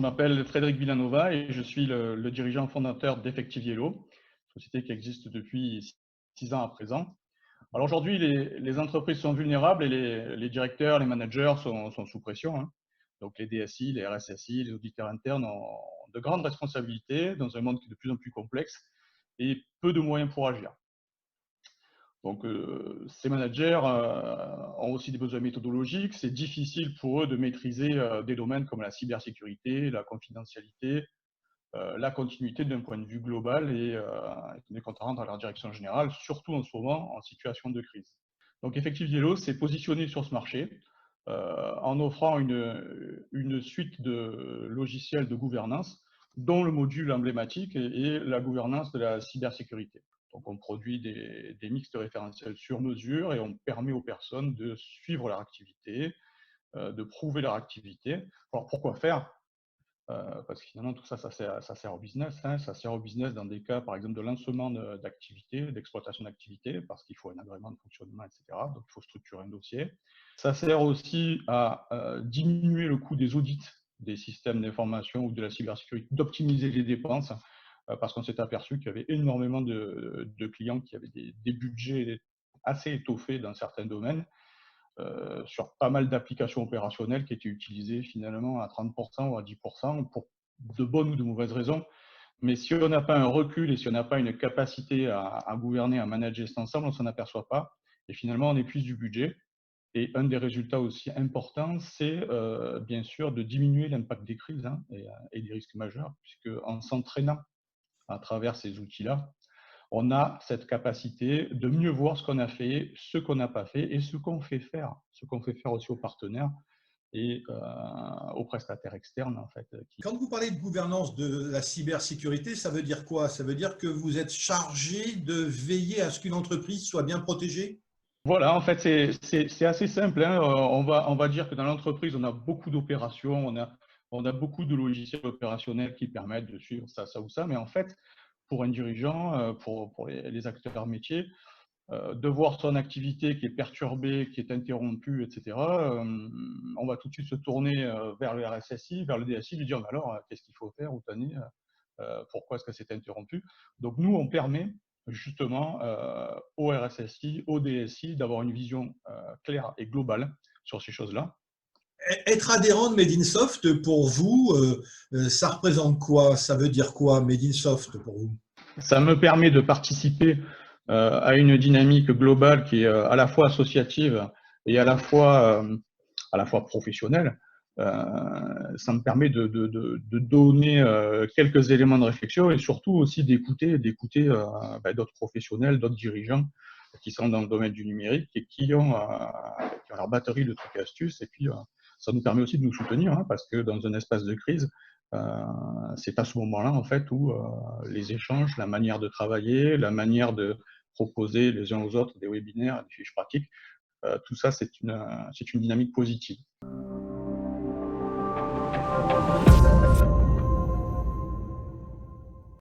m'appelle Frédéric Villanova et je suis le dirigeant fondateur d'Effective Yellow, société qui existe depuis 6 ans à présent. Alors aujourd'hui, les entreprises sont vulnérables et les directeurs, les managers sont sous pression, hein. Donc les DSI, les RSSI, les auditeurs internes ont de grandes responsabilités dans un monde qui est de plus en plus complexe et peu de moyens pour agir. Donc, ces managers ont aussi des besoins méthodologiques. C'est difficile pour eux de maîtriser des domaines comme la cybersécurité, la confidentialité, la continuité d'un point de vue global et quand on rentre dans leur direction générale, surtout en ce moment en situation de crise. Donc, Effective Yellow s'est positionné sur ce marché en offrant une suite de logiciels de gouvernance dont le module emblématique est la gouvernance de la cybersécurité. Donc, on produit des mix de référentiels sur mesure et on permet aux personnes de suivre leur activité, de prouver leur activité. Alors, pourquoi faire? Parce que finalement, tout ça, ça sert au business, hein. Ça sert au business dans des cas, par exemple, de lancement d'activité, d'exploitation d'activité, parce qu'il faut un agrément de fonctionnement, etc. Donc, il faut structurer un dossier. Ça sert aussi à diminuer le coût des audits des systèmes d'information ou de la cybersécurité, d'optimiser les dépenses, parce qu'on s'est aperçu qu'il y avait énormément de clients qui avaient des budgets assez étoffés dans certains domaines, sur pas mal d'applications opérationnelles qui étaient utilisées finalement à 30% ou à 10% pour de bonnes ou de mauvaises raisons. Mais si on n'a pas un recul et si on n'a pas une capacité à gouverner, à manager cet ensemble, on ne s'en aperçoit pas. Et finalement, on épuise du budget. Et un des résultats aussi importants, c'est bien sûr de diminuer l'impact des crises, hein, et des risques majeurs, puisque en s'entraînant à travers ces outils-là, on a cette capacité de mieux voir ce qu'on a fait, ce qu'on n'a pas fait et ce qu'on fait faire aussi aux partenaires et aux prestataires externes en fait. Quand vous parlez de gouvernance de la cybersécurité, ça veut dire quoi? Ça veut dire que vous êtes chargé de veiller à ce qu'une entreprise soit bien protégée? Voilà, en fait, c'est assez simple, hein. On va dire que dans l'entreprise, on a beaucoup d'opérations, on a beaucoup de logiciels opérationnels qui permettent de suivre ça, ça ou ça, mais en fait, pour un dirigeant, pour les acteurs métiers, de voir son activité qui est perturbée, qui est interrompue, etc., on va tout de suite se tourner vers le RSSI, vers le DSI, lui dire mais alors, qu'est-ce qu'il faut faire, où t'en es, pourquoi est-ce que c'est interrompu? Donc nous, on permet justement au RSSI, au DSI d'avoir une vision claire et globale sur ces choses-là. Être adhérent de Made in Soft, pour vous, ça représente quoi? Ça veut dire quoi, Made in Soft, pour vous? Ça me permet de participer à une dynamique globale qui est à la fois associative et à la fois professionnelle. Ça me permet de donner quelques éléments de réflexion et surtout aussi d'écouter d'autres professionnels, d'autres dirigeants qui sont dans le domaine du numérique et qui ont leur batterie de trucs et astuces. Et puis, ça nous permet aussi de nous soutenir, hein, parce que dans un espace de crise, c'est à ce moment-là en fait où les échanges, la manière de travailler, la manière de proposer les uns aux autres des webinaires, des fiches pratiques, tout ça c'est une dynamique positive.